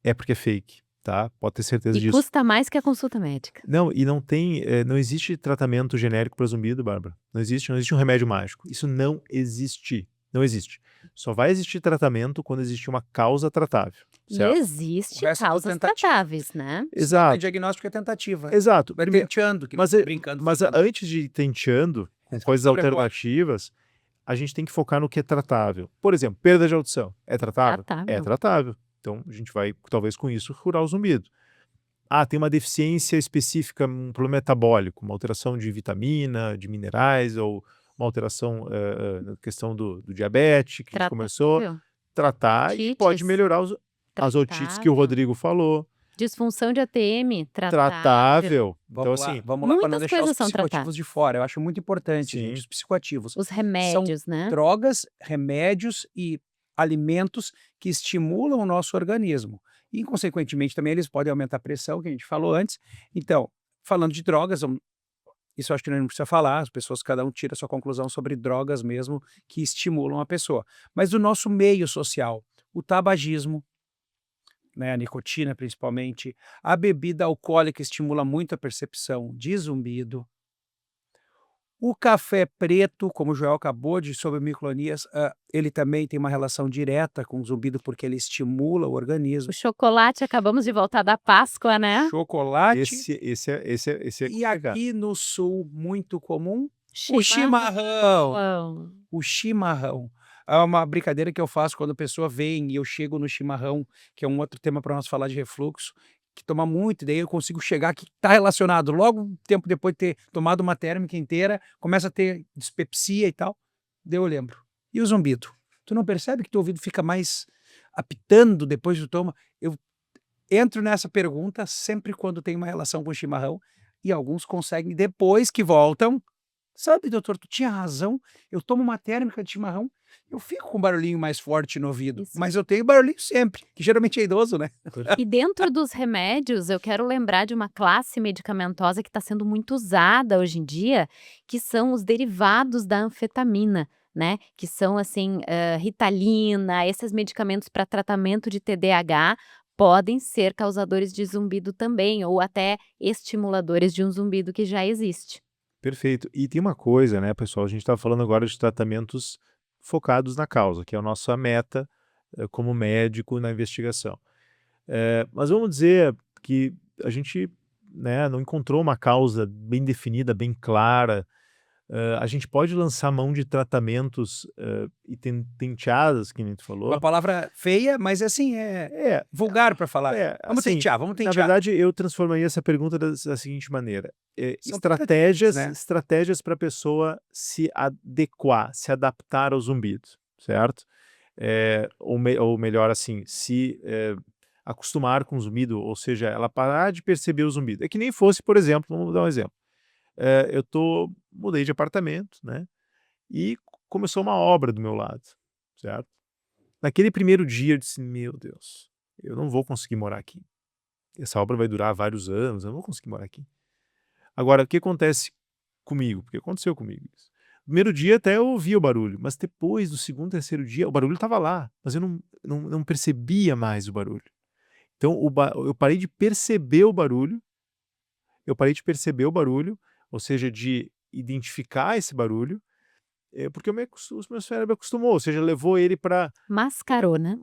é porque é fake, tá? Pode ter certeza E disso. custa mais que a consulta médica. Não, e não existe tratamento genérico para zumbido, Bárbara. Não existe um remédio mágico. Isso não existe. Não existe. Só vai existir tratamento quando existe uma causa tratável, E certo? existe O resto é tudo causas tentativa. tratáveis, né? Tem Exato, diagnóstico é tentativa. exato. Experimentando, Mas brincando. antes de ir tenteando com coisas alternativas, a gente tem que focar no que é tratável. Por exemplo, perda de audição. É tratável? Tratável. É tratável. Então, a gente vai, talvez com isso, curar o zumbido. Tem uma deficiência específica, um problema metabólico, uma alteração de vitamina, de minerais, ou uma alteração na questão do diabetes, que a gente começou a Tratável. tratar e pode Otites. melhorar as otites que o Tratável. Rodrigo falou. Disfunção de ATM, tratável. Tratável. Então, Vamos lá, assim, vamos lá para não Muitas deixar os coisas são psicoativos tratáveis. de fora. Eu acho muito importante, Sim. gente, os psicoativos. Os remédios, né? Drogas, remédios e alimentos que estimulam o nosso organismo. E, inconsequentemente, também eles podem aumentar a pressão, que a gente falou antes. Então, falando de drogas, isso eu acho que não precisa falar, as pessoas, cada um tira a sua conclusão sobre drogas mesmo que estimulam a pessoa. Mas do nosso meio social, o tabagismo, né, a nicotina principalmente, a bebida alcoólica estimula muito a percepção de zumbido. O café preto, como o Joel acabou de sobre micronias, ele também tem uma relação direta com o zumbido, porque ele estimula o organismo. O chocolate, acabamos de voltar da Páscoa, né? Chocolate. esse é E complicado. aqui no sul, muito comum, o chimarrão. Chimarrão. O chimarrão. É uma brincadeira que eu faço quando a pessoa vem e eu chego no chimarrão, que é um outro tema para nós falar de refluxo, que toma muito, daí eu consigo chegar que está relacionado. Logo, um tempo depois de ter tomado uma térmica inteira, começa a ter dispepsia e tal. Daí eu lembro. E o zumbido? Tu não percebe que teu ouvido fica mais apitando depois que tu toma? Eu entro nessa pergunta sempre quando tem uma relação com o chimarrão, e alguns conseguem, depois que voltam, sabe, doutor, tu tinha razão, eu tomo uma térmica de chimarrão, eu fico com um barulhinho mais forte no ouvido, Isso. mas eu tenho barulhinho sempre, que geralmente é idoso, né? E dentro dos remédios, eu quero lembrar de uma classe medicamentosa que está sendo muito usada hoje em dia, que são os derivados da anfetamina, né? Que são, assim, Ritalina, esses medicamentos para tratamento de TDAH podem ser causadores de zumbido também, ou até estimuladores de um zumbido que já existe. Perfeito. E tem uma coisa, né, pessoal? A gente está falando agora de tratamentos focados na causa, que é a nossa meta como médico na investigação. Mas vamos dizer que a gente, né, não encontrou uma causa bem definida, bem clara. A gente pode lançar mão de tratamentos e tenteadas, que nem tu falou. Uma palavra feia, mas assim, é vulgar para falar. Vamos assim, tentear, vamos tentear. Na verdade, eu transformaria essa pergunta da seguinte maneira: São estratégias, tentativas, né? estratégias para a pessoa se adequar, se adaptar ao zumbido, certo? Ou melhor, assim, se acostumar com o zumbido, ou seja, ela parar de perceber o zumbido. É que nem fosse, por exemplo, vamos dar um exemplo. Mudei de apartamento, né? E começou uma obra do meu lado, certo? Naquele primeiro dia eu disse, meu Deus, eu não vou conseguir morar aqui. Essa obra vai durar vários anos, eu não vou conseguir morar aqui. Agora, o que acontece comigo? Porque aconteceu comigo isso. No primeiro dia até eu ouvia o barulho, mas depois, no segundo, terceiro dia, o barulho estava lá, mas eu não percebia mais o barulho. Então eu parei de perceber o barulho, ou seja, de identificar esse barulho, porque o meu cérebro acostumou, ou seja, levou ele para Mascarou, né?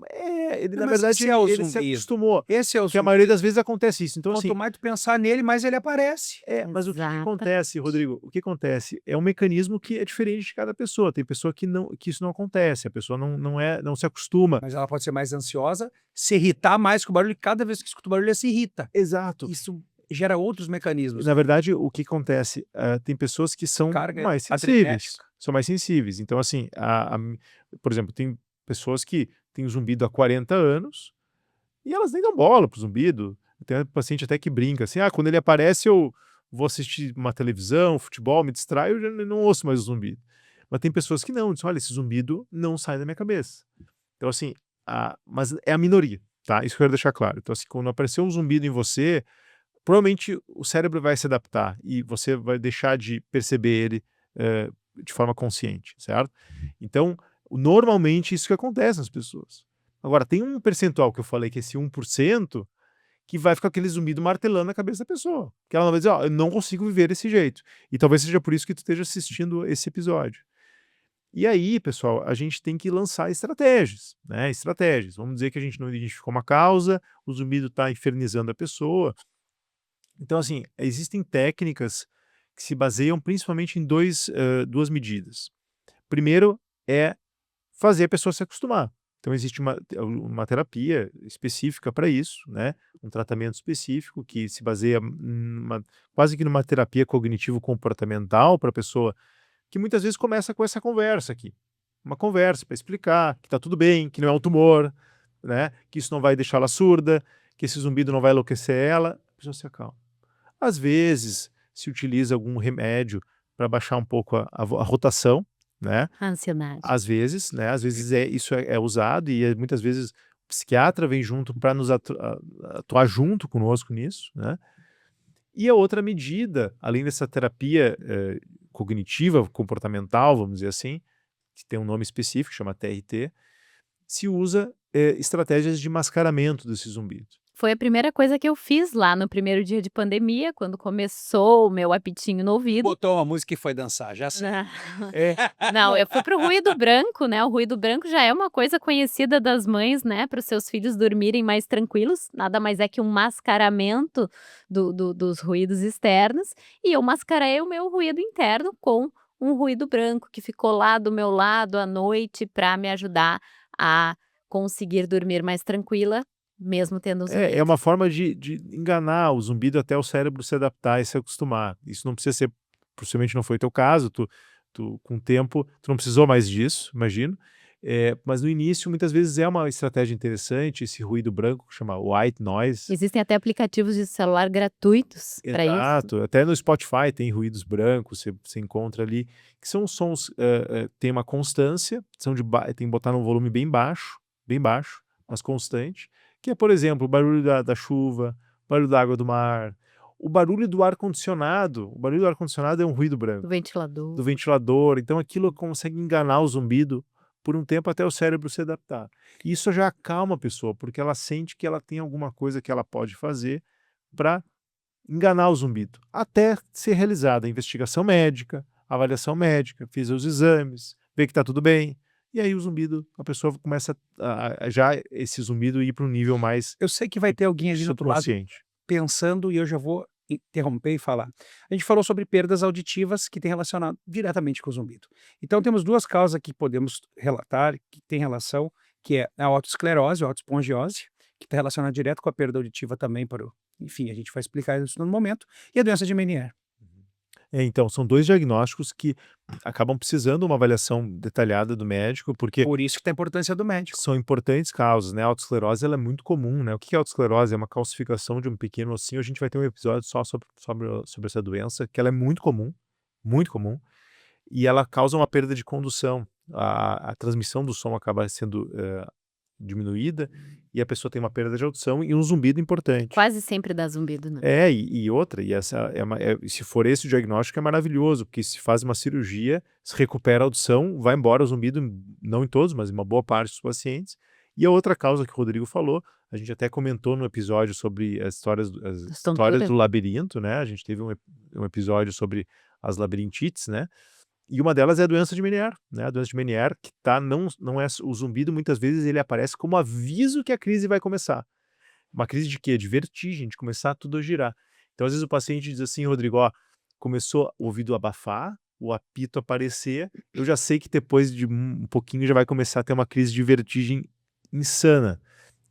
ele Não, na mas verdade esse é o ele se zumbido. acostumou, Esse é o porque a zumbido. maioria das vezes acontece isso. Então assim, Quanto mais tu pensar nele, mais ele aparece. mas o que Exatamente. acontece, Rodrigo? O que acontece? É um mecanismo que é diferente de cada pessoa. Tem pessoa que isso não acontece, a pessoa não se acostuma. Mas ela pode ser mais ansiosa, se irritar mais com o barulho, e cada vez que escuta o barulho, ela se irrita. Exato. Isso gera outros mecanismos. Na verdade, o que acontece, tem pessoas que são Carga mais sensíveis, adrenérgica. são mais sensíveis. Então assim, por exemplo, tem pessoas que têm zumbido há 40 anos e elas nem dão bola pro zumbido. Tem um paciente até que brinca assim: "Ah, quando ele aparece eu vou assistir uma televisão, futebol, me distraio, eu já não ouço mais o zumbido". Mas tem pessoas que não, dizem: "Olha, esse zumbido não sai da minha cabeça". Então assim, mas é a minoria, tá? Isso que eu quero deixar claro. Então assim, quando aparecer um zumbido em você, provavelmente o cérebro vai se adaptar e você vai deixar de perceber ele, de forma consciente, certo? Então, normalmente isso que acontece nas pessoas. Agora, tem um percentual que eu falei que é esse 1%, que vai ficar aquele zumbido martelando na cabeça da pessoa. Que ela vai dizer: "Ó, eu não consigo viver desse jeito". E talvez seja por isso que tu esteja assistindo esse episódio. E aí, pessoal, a gente tem que lançar estratégias, né? Estratégias. Vamos dizer que a gente não identificou uma causa, o zumbido está infernizando a pessoa. Então, assim, existem técnicas que se baseiam principalmente em duas medidas. Primeiro é fazer a pessoa se acostumar. Então, existe uma terapia específica para isso, né? Um tratamento específico que se baseia quase que numa terapia cognitivo-comportamental para a pessoa, que muitas vezes começa com essa conversa aqui. Uma conversa para explicar que está tudo bem, que não é um tumor, né? Que isso não vai deixá-la surda, que esse zumbido não vai enlouquecer ela. A pessoa se acalma. Às vezes, se utiliza algum remédio para baixar um pouco a rotação, né? A ansiedade. Às vezes, né? Às vezes isso é usado e muitas vezes o psiquiatra vem junto para nos atuar junto conosco nisso, né? E a outra medida, além dessa terapia cognitiva, comportamental, vamos dizer assim, que tem um nome específico, chama TRT, se usa estratégias de mascaramento desse zumbido. Foi a primeira coisa que eu fiz lá no primeiro dia de pandemia, quando começou o meu apitinho no ouvido. Botou uma música e foi dançar, já sei. Não. É, Não, eu fui pro ruído branco, né, o ruído branco já é uma coisa conhecida das mães, né, para os seus filhos dormirem mais tranquilos, nada mais é que um mascaramento dos ruídos externos, e eu mascarei o meu ruído interno com um ruído branco que ficou lá do meu lado à noite para me ajudar a conseguir dormir mais tranquila, mesmo tendo os é ruídos. uma forma de enganar o zumbido até o cérebro se adaptar e se acostumar. Isso não precisa ser, possivelmente não foi teu caso, tu com o tempo, tu não precisou mais disso, imagino. Mas no início, muitas vezes é uma estratégia interessante, esse ruído branco que chama white noise. Existem até aplicativos de celular gratuitos para isso. Exato, até no Spotify tem ruídos brancos, você encontra ali, que são sons, tem uma constância, tem que botar num volume bem baixo, mas constante, que é, por exemplo, o barulho da chuva, o barulho da água do mar, o barulho do ar-condicionado. O barulho do ar-condicionado é um ruído branco, Do ventilador. do ventilador, então aquilo consegue enganar o zumbido por um tempo até o cérebro se adaptar. E isso já acalma a pessoa, porque ela sente que ela tem alguma coisa que ela pode fazer para enganar o zumbido, até ser realizada a investigação médica, a avaliação médica, fiz os exames, ver que está tudo bem, e aí o zumbido, a pessoa começa já esse zumbido ir para um nível mais Eu sei que vai ter alguém ali do outro lado subconsciente. pensando e eu já vou interromper e falar. A gente falou sobre perdas auditivas que tem relacionado diretamente com o zumbido. Então temos duas causas que podemos relatar que tem relação, que é a otosclerose, a otospongiose, que está relacionada direto com a perda auditiva também enfim, a gente vai explicar isso no momento, e a doença de Meniere. Então, são 2 diagnósticos que acabam precisando uma avaliação detalhada do médico, porque Por isso que tem a importância do médico. são importantes causas, né? A autoesclerose ela é muito comum, né? O que é autoesclerose? É uma calcificação de um pequeno ossinho. A gente vai ter um episódio só sobre essa doença, que ela é muito comum, e ela causa uma perda de condução. A transmissão do som acaba sendo diminuída e a pessoa tem uma perda de audição e um zumbido importante. Quase sempre dá zumbido, né? E outra, se for esse o diagnóstico é maravilhoso, porque se faz uma cirurgia, se recupera a audição, vai embora o zumbido, não em todos, mas em uma boa parte dos pacientes. E a outra causa que o Rodrigo falou, a gente até comentou no episódio sobre as histórias tonturas. do labirinto, né? A gente teve um episódio sobre as labirintites, né? E uma delas é a doença de Meniere, né? A doença de Meniere, que não é o zumbido, muitas vezes ele aparece como aviso que a crise vai começar. Uma crise de quê? De vertigem, de começar tudo a girar. Então, às vezes o paciente diz assim, Rodrigo, ó, começou o ouvido a abafar, o apito aparecer, eu já sei que depois de um pouquinho já vai começar a ter uma crise de vertigem insana.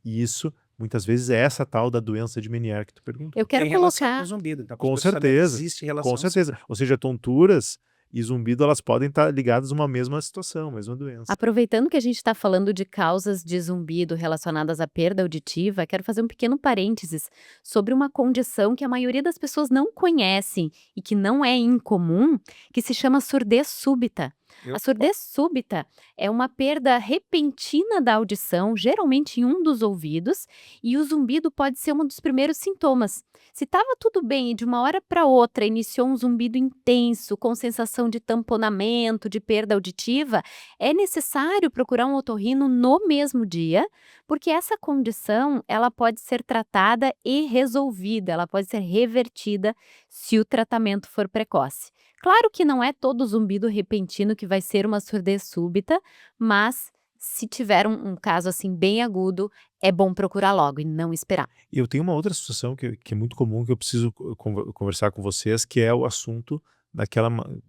E isso, muitas vezes, é essa tal da doença de Meniere que tu perguntou. Eu quero Tem relação colocar... com o zumbido. Então, Com as pessoas sabem que certeza, existe relação. com certeza. Ou seja, tonturas e zumbido, elas podem estar ligadas a uma mesma situação, mesma doença. Aproveitando que a gente está falando de causas de zumbido relacionadas à perda auditiva, quero fazer um pequeno parênteses sobre uma condição que a maioria das pessoas não conhecem e que não é incomum, que se chama surdez súbita. A surdez súbita é uma perda repentina da audição, geralmente em um dos ouvidos, e o zumbido pode ser um dos primeiros sintomas. Se estava tudo bem e de uma hora para outra iniciou um zumbido intenso, com sensação de tamponamento, de perda auditiva, é necessário procurar um otorrino no mesmo dia, porque essa condição ela pode ser tratada e resolvida, ela pode ser revertida se o tratamento for precoce. Claro que não é todo zumbido repentino que vai ser uma surdez súbita, mas se tiver um caso assim bem agudo, é bom procurar logo e não esperar. E eu tenho uma outra situação que é muito comum, que eu preciso conversar com vocês, que é o assunto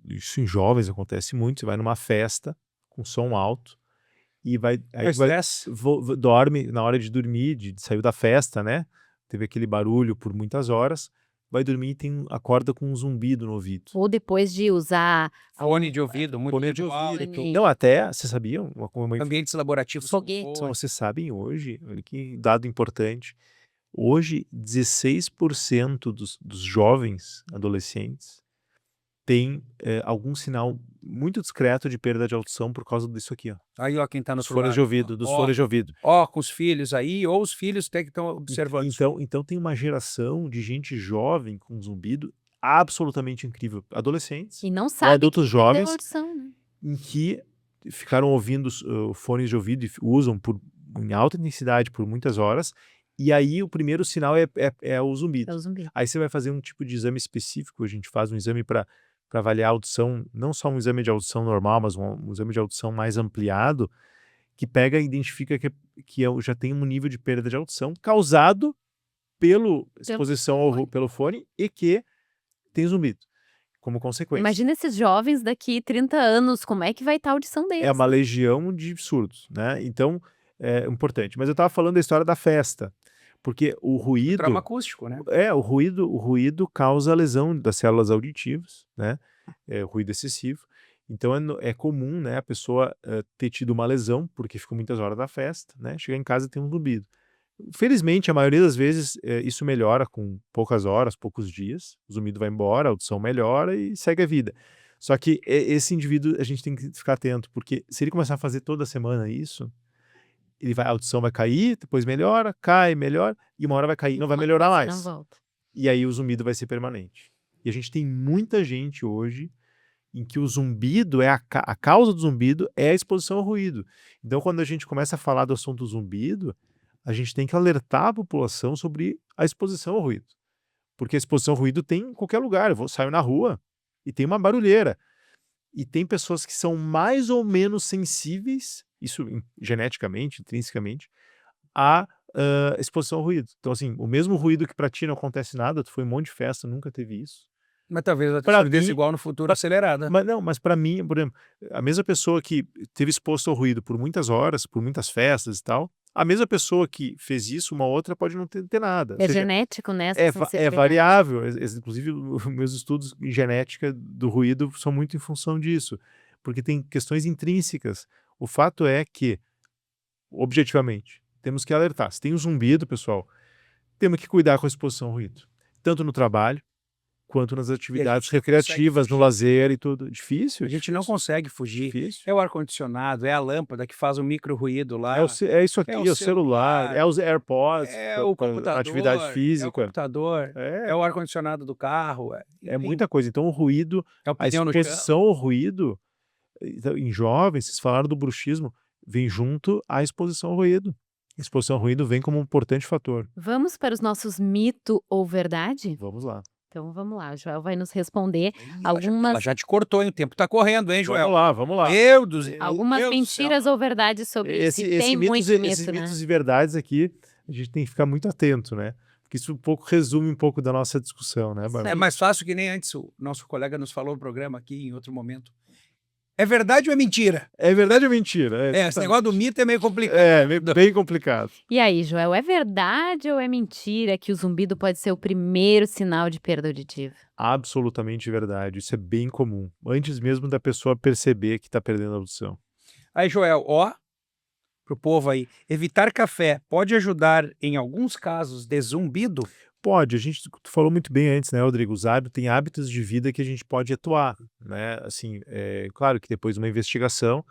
isso em jovens acontece muito, você vai numa festa com som alto e dorme na hora de dormir, de sair da festa, né? Teve aquele barulho por muitas horas, vai dormir e acorda com um zumbido no ouvido. Ou depois de usar Fone de ouvido, muito Fone de igual. ouvido. Não, até, vocês sabiam? Ambientes laborativos. Foguete. Então, vocês sabem hoje, olha que dado importante, hoje 16% dos jovens adolescentes tem algum sinal muito discreto de perda de audição por causa disso aqui, ó. Aí, ó, quem tá no Dos fones de ouvido, Ó, com os filhos aí, ou os filhos até que estão observando. Então tem uma geração de gente jovem com zumbido absolutamente incrível. Adolescentes, E não sabe adultos que perdeu a jovens, audição, né? em que ficaram ouvindo fones de ouvido e usam em alta intensidade por muitas horas, e aí o primeiro sinal é o zumbido. É o zumbido. Aí você vai fazer um tipo de exame específico, a gente faz um exame para avaliar a audição, não só um exame de audição normal, mas um exame de audição mais ampliado, que pega e identifica que eu já tenho um nível de perda de audição causado pela exposição pelo fone e que tem zumbido como consequência. Imagina esses jovens daqui 30 anos, como é que vai estar a audição deles? É uma legião de surdos, né? Então, é importante. Mas eu estava falando da história da festa, porque o ruído... Trauma acústico, né? O ruído causa lesão das células auditivas, né? Ruído excessivo. Então é comum, né, a pessoa ter tido uma lesão, porque ficou muitas horas na festa, né? Chegar em casa e ter um zumbido. Felizmente, a maioria das vezes, isso melhora com poucas horas, poucos dias. O zumbido vai embora, a audição melhora e segue a vida. Só que esse indivíduo a gente tem que ficar atento, porque se ele começar a fazer toda semana isso, a audição vai cair, depois melhora, cai, melhora, e uma hora vai cair, não vai melhorar mais. Não volta. E aí o zumbido vai ser permanente. E a gente tem muita gente hoje em que o zumbido a causa do zumbido é a exposição ao ruído. Então, quando a gente começa a falar do assunto do zumbido, a gente tem que alertar a população sobre a exposição ao ruído. Porque a exposição ao ruído tem em qualquer lugar. Eu saio na rua e tem uma barulheira. E tem pessoas que são mais ou menos sensíveis, isso geneticamente, intrinsecamente, à exposição ao ruído. Então, assim, o mesmo ruído que pra ti não acontece nada, tu foi em um monte de festa, nunca teve isso. Mas talvez a Pra surdez mim- igual no futuro acelerada. Mas para mim, por exemplo, a mesma pessoa que teve exposto ao ruído por muitas horas, por muitas festas e tal, a mesma pessoa que fez isso, uma outra pode não ter nada. Ou É seja, genético, né? essa é sensibilidade. variável. Inclusive, meus estudos em genética do ruído são muito em função disso, porque tem questões intrínsecas. O fato é que, objetivamente, temos que alertar. Se tem um zumbido, pessoal, temos que cuidar com a exposição ao ruído. Tanto no trabalho, quanto nas atividades não consegue recreativas, no fugir. lazer e tudo. Difícil, A gente não difícil, consegue fugir. difícil. É o ar-condicionado, é a lâmpada que faz o micro ruído É, lá, é isso é o aqui, é o celular, é celular, os AirPods é o para atividade física. é o ar-condicionado do carro, É enfim, muita coisa. Então o ruído, é o a pneu no chão. exposição ao ruído, então, em jovens, vocês falaram do bruxismo, vem junto à exposição ao ruído. A exposição ao ruído vem como um importante fator. Vamos para os nossos mito ou verdade? Vamos lá. Então vamos lá, o Joel vai nos responder Ih, ela algumas, já te cortou, hein? O tempo tá correndo, hein, Joel? Vamos lá, vamos lá. Meu Deus, algumas Deus do céu. mentiras ou verdades sobre isso. E tem muito esses mito, né? mitos e verdades aqui, a gente tem que ficar muito atento, né? Porque isso um pouco resume um pouco da nossa discussão, né, Isso Bárbara? É mais fácil que nem antes o nosso colega nos falou no programa aqui em outro momento. É verdade ou é mentira? É verdade ou mentira? Esse negócio do mito é meio complicado. Bem complicado. E aí, Joel, é verdade ou é mentira que o zumbido pode ser o primeiro sinal de perda auditiva? Absolutamente verdade. Isso é bem comum. Antes mesmo da pessoa perceber que está perdendo a audição. Aí, Joel, ó, pro povo aí, evitar café pode ajudar em alguns casos de zumbido? Pode, tu falou muito bem antes, né, Rodrigo? Tem hábitos de vida que a gente pode atuar, né? Assim, claro que depois de uma investigação,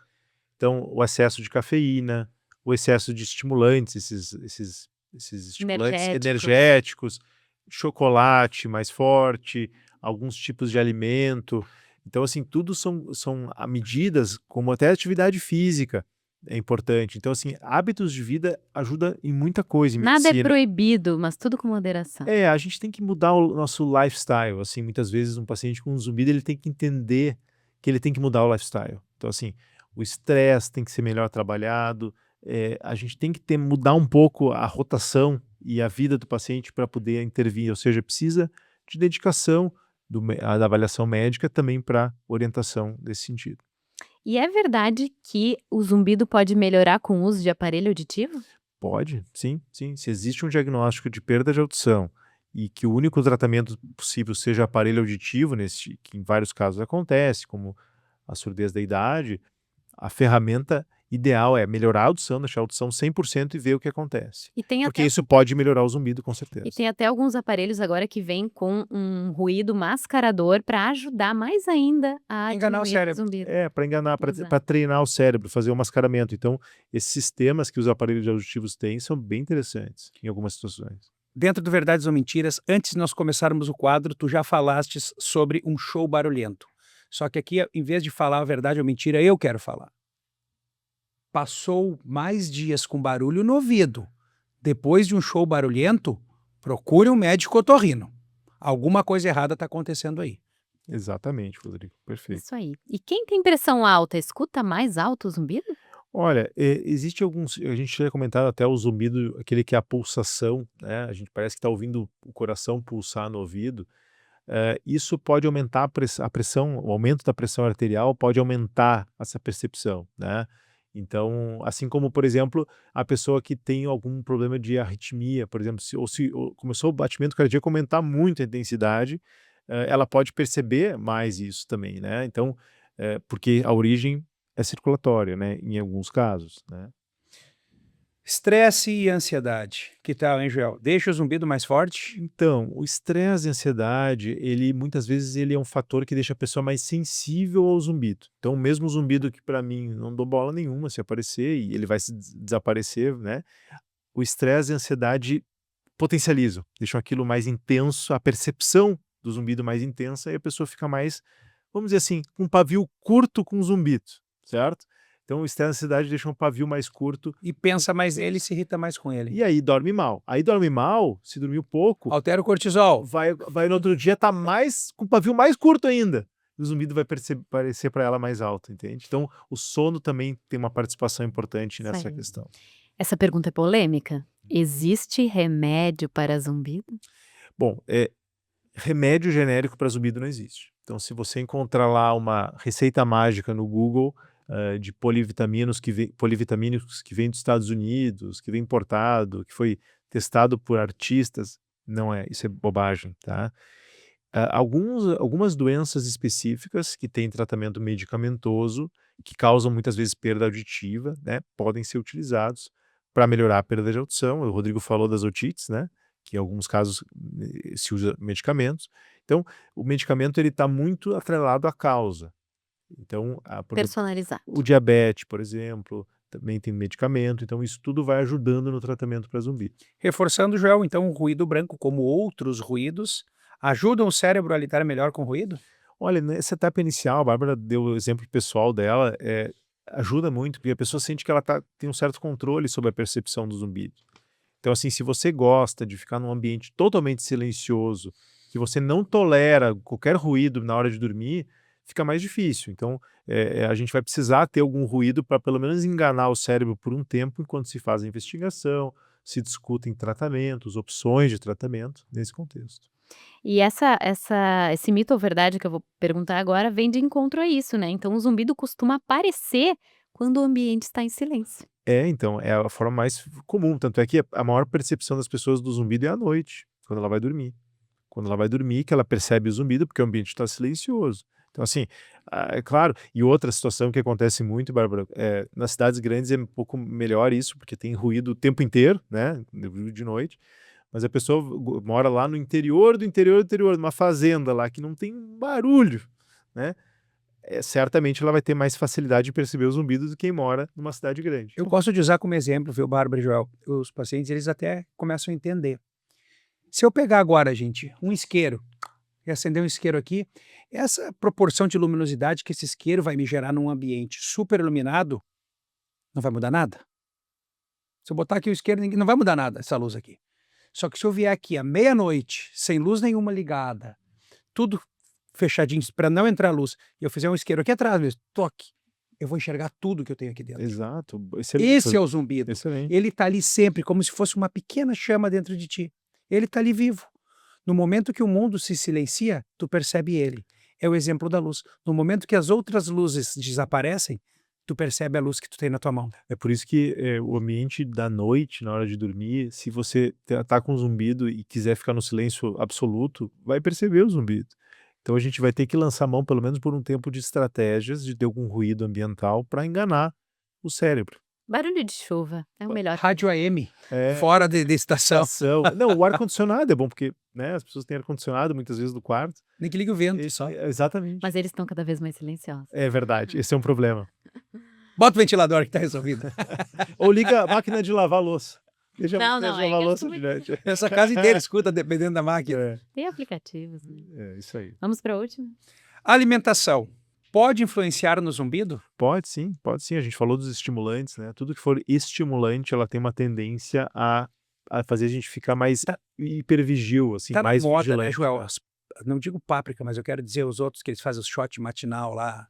então o excesso de cafeína, o excesso de estimulantes, esses estimulantes energéticos, chocolate mais forte, alguns tipos de alimento. Então, assim, tudo são medidas, como até atividade física é importante. Então, assim, hábitos de vida ajuda em muita coisa em Nada é medicina. proibido, mas tudo com moderação. A gente tem que mudar o nosso lifestyle, assim, muitas vezes um paciente com zumbido, ele tem que entender que ele tem que mudar o lifestyle. Então, assim, o estresse tem que ser melhor trabalhado, a gente tem que mudar um pouco a rotação e a vida do paciente para poder intervir, ou seja, precisa de dedicação da avaliação médica também para orientação desse sentido. E é verdade que o zumbido pode melhorar com o uso de aparelho auditivo? Pode, sim, sim. Se existe um diagnóstico de perda de audição e que o único tratamento possível seja aparelho auditivo, que em vários casos acontece, como a surdez da idade, a ferramenta ideal é melhorar a audição, deixar a audição 100% e ver o que acontece. E tem Porque até, isso pode melhorar o zumbido, com e certeza. tem até alguns aparelhos agora que vêm com um ruído mascarador para ajudar mais ainda a Enganar o diminuir cérebro. zumbido. Para enganar, Exato. para treinar o cérebro, fazer o mascaramento. Então, esses sistemas que os aparelhos auditivos têm são bem interessantes em algumas situações. Dentro do Verdades ou Mentiras, antes de nós começarmos o quadro, tu já falaste sobre um show barulhento. Só que aqui, em vez de falar a verdade ou mentira, eu quero falar. Passou mais dias com barulho no ouvido. Depois de um show barulhento, procure um médico otorrino. Alguma coisa errada está acontecendo aí. Exatamente, Rodrigo. Perfeito. Isso aí. E quem tem pressão alta, escuta mais alto o zumbido? Olha, existe alguns. A gente tinha comentado até o zumbido, aquele que é a pulsação, né? A gente parece que está ouvindo o coração pulsar no ouvido. Isso pode aumentar a pressão, o aumento da pressão arterial pode aumentar essa percepção, né? Então, assim como, por exemplo, a pessoa que tem algum problema de arritmia, por exemplo, ou começou o batimento cardíaco a aumentar muito a intensidade, ela pode perceber mais isso também, né? Então, porque a origem é circulatória, né? Em alguns casos, né? Estresse e ansiedade. Que tal, hein, Joel? Deixa o zumbido mais forte? Então, o estresse e a ansiedade, muitas vezes ele é um fator que deixa a pessoa mais sensível ao zumbido. Então, mesmo o zumbido que para mim não dou bola nenhuma se aparecer e ele vai se desaparecer, né? O estresse e a ansiedade potencializam, deixam aquilo mais intenso, a percepção do zumbido mais intensa e a pessoa fica mais, vamos dizer assim, com um pavio curto com zumbido, certo? Então, o estresse e a ansiedade deixam um pavio mais curto. E pensa mais nele e se irrita mais com ele. E aí dorme mal. Aí dorme mal, se dormiu pouco, Altera o cortisol. vai no outro dia tá com o pavio mais curto ainda. E o zumbido vai parecer para ela mais alto, entende? Então, o sono também tem uma participação importante Isso nessa aí. questão. Essa pergunta é polêmica. Existe remédio para zumbido? Bom, remédio genérico para zumbido não existe. Então, se você encontrar lá uma receita mágica no Google de polivitamínicos que vem dos Estados Unidos, que vem importado, que foi testado por artistas, não é, isso é bobagem, tá? Algumas doenças específicas que têm tratamento medicamentoso, que causam muitas vezes perda auditiva, né, podem ser utilizados para melhorar a perda de audição. O Rodrigo falou das otites, né, que em alguns casos se usa medicamentos. Então, o medicamento ele está muito atrelado à causa. Então, por exemplo, Personalizado. o diabetes, por exemplo, também tem medicamento. Então, isso tudo vai ajudando no tratamento para zumbido. Reforçando, Joel, então o ruído branco, como outros ruídos, ajudam o cérebro a lidar melhor com o ruído? Olha, nessa etapa inicial, a Bárbara deu o exemplo pessoal dela, ajuda muito, porque a pessoa sente que ela tem um certo controle sobre a percepção do zumbido. Então, assim, se você gosta de ficar num ambiente totalmente silencioso, que você não tolera qualquer ruído na hora de dormir, fica mais difícil. Então, a gente vai precisar ter algum ruído para pelo menos enganar o cérebro por um tempo, enquanto se faz a investigação, se discutem tratamentos, opções de tratamento nesse contexto. E esse mito ou verdade que eu vou perguntar agora vem de encontro a isso, né? Então o zumbido costuma aparecer quando o ambiente está em silêncio. Então, é a forma mais comum, tanto é que a maior percepção das pessoas do zumbido é à noite, quando ela vai dormir. Quando ela vai dormir, que ela percebe o zumbido, porque o ambiente está silencioso. Então, assim, é claro, e outra situação que acontece muito, Bárbara, nas cidades grandes é um pouco melhor isso, porque tem ruído o tempo inteiro, né, de noite, mas a pessoa mora lá no interior do interior do interior, numa fazenda lá, que não tem barulho, né, certamente ela vai ter mais facilidade de perceber o zumbido do que quem mora numa cidade grande. Eu gosto de usar como exemplo, viu, Bárbara e Joel? Os pacientes, eles até começam a entender. Se eu pegar agora, gente, um isqueiro, e acender um isqueiro aqui, essa proporção de luminosidade que esse isqueiro vai me gerar num ambiente super iluminado, não vai mudar nada. Se eu botar aqui o isqueiro, não vai mudar nada essa luz aqui. Só que se eu vier aqui à meia-noite, sem luz nenhuma ligada, tudo fechadinho para não entrar luz, e eu fizer um isqueiro aqui atrás mesmo, toque, eu vou enxergar tudo que eu tenho aqui dentro. Exato. Esse é o zumbido. Excelente. Ele está ali sempre, como se fosse uma pequena chama dentro de ti. Ele está ali vivo. No momento que o mundo se silencia, tu percebe ele. É o exemplo da luz. No momento que as outras luzes desaparecem, tu percebe a luz que tu tem na tua mão. É por isso que o ambiente da noite, na hora de dormir, se você tá com zumbido e quiser ficar no silêncio absoluto, vai perceber o zumbido. Então a gente vai ter que lançar mão, pelo menos por um tempo, de estratégias de ter algum ruído ambiental para enganar o cérebro. Barulho de chuva é o melhor. Rádio AM, É, fora de estação. Não, o ar-condicionado é bom, porque né, as pessoas têm ar-condicionado muitas vezes no quarto. Nem que liga o vento só. Exatamente. Mas eles estão cada vez mais silenciosos. É verdade, esse é um problema. Bota o ventilador que tá resolvido. Ou liga a máquina de lavar louça. Deixa a Não, máquina de aí lavar eu louça sou muito- direto. Essa casa inteira escuta dependendo da máquina. É, Tem aplicativos, né? isso aí. Vamos para a última? Alimentação. Pode influenciar no zumbido? Pode sim, pode sim. A gente falou dos estimulantes, né? Tudo que for estimulante, ela tem uma tendência a fazer a gente ficar mais hipervigil, assim, Tá na mais moda, vigilante. né, Joel? Não digo páprica, mas eu quero dizer os outros que eles fazem o shot matinal lá.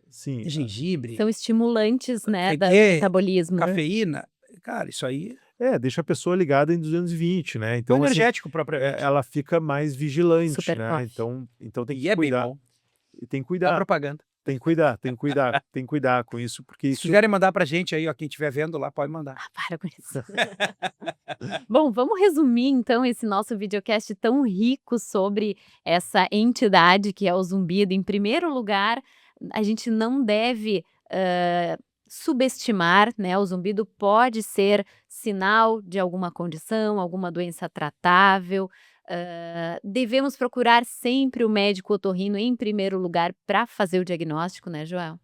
Sim, Gengibre, São estimulantes, né, do Peguei, metabolismo. cafeína. Cara, isso aí deixa a pessoa ligada em 220, né? é Então, assim, energético propriamente. ela fica mais vigilante, Super né? forte. Então tem E que é bem cuidar. bom. E tem que Dá cuidar, propaganda. tem que cuidar, tem que cuidar, tem que cuidar com isso, porque Se isso quiserem mandar pra gente aí, ó, quem estiver vendo lá, pode mandar. Para com isso. Bom, vamos resumir então esse nosso videocast tão rico sobre essa entidade que é o zumbido. Em primeiro lugar, a gente não deve subestimar, né? O zumbido pode ser sinal de alguma condição, alguma doença tratável. Devemos procurar sempre o médico otorrino em primeiro lugar para fazer o diagnóstico, né, Joel?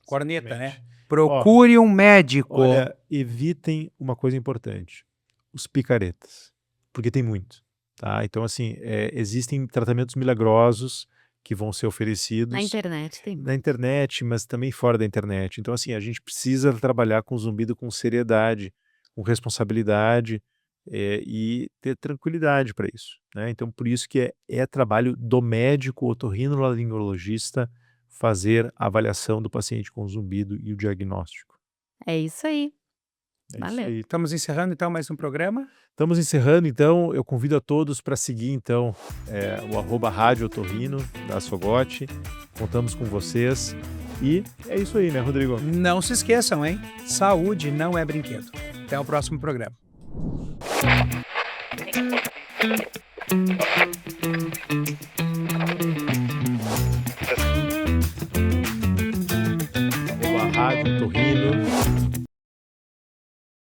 Corneta, né? Exatamente. Procure um médico. Olha, evitem uma coisa importante, os picaretas, porque tem muito, tá? Então, assim, existem tratamentos milagrosos que vão ser oferecidos Na internet tem. na internet, mas também fora da internet. Então, assim, a gente precisa trabalhar com o zumbido com seriedade, com responsabilidade e ter tranquilidade para isso, né? Então, por isso que é trabalho do médico otorrinolaringologista fazer a avaliação do paciente com zumbido e o diagnóstico. É isso aí. É Valeu. isso aí. Estamos encerrando então mais um programa. Estamos encerrando, então. Eu convido a todos para seguir, então, o @Rádio Otorrino da Sogote. Contamos com vocês. E é isso aí, né, Rodrigo? Não se esqueçam, hein? Saúde não é brinquedo. Até o próximo programa.